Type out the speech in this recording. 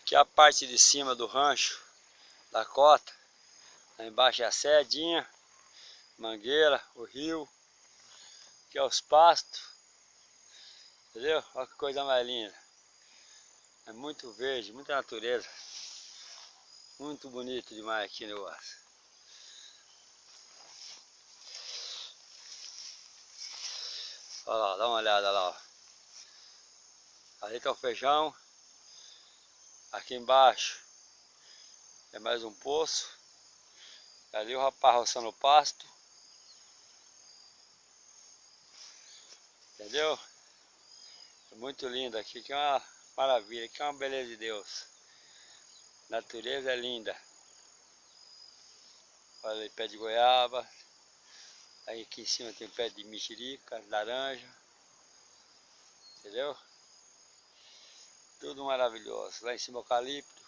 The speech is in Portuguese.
Aqui é a parte de cima do rancho da cota. Lá embaixo é a sedinha, mangueira, o rio. Aqui é os pastos. Entendeu? Olha que coisa mais linda. É muito verde, muita natureza. Muito bonito demais aqui no negócio. Olha lá, dá uma olhada lá, ó. Ali tá o feijão. Aqui embaixo é mais um poço. Ali o rapaz roçando o pasto. Entendeu? É muito lindo aqui, que é uma maravilha, que é uma beleza de Deus. A natureza é linda. Olha aí, pé de goiaba. Aí aqui em cima tem pé de mexerica, laranja. Entendeu? Tudo maravilhoso. Lá em cima eucalipto.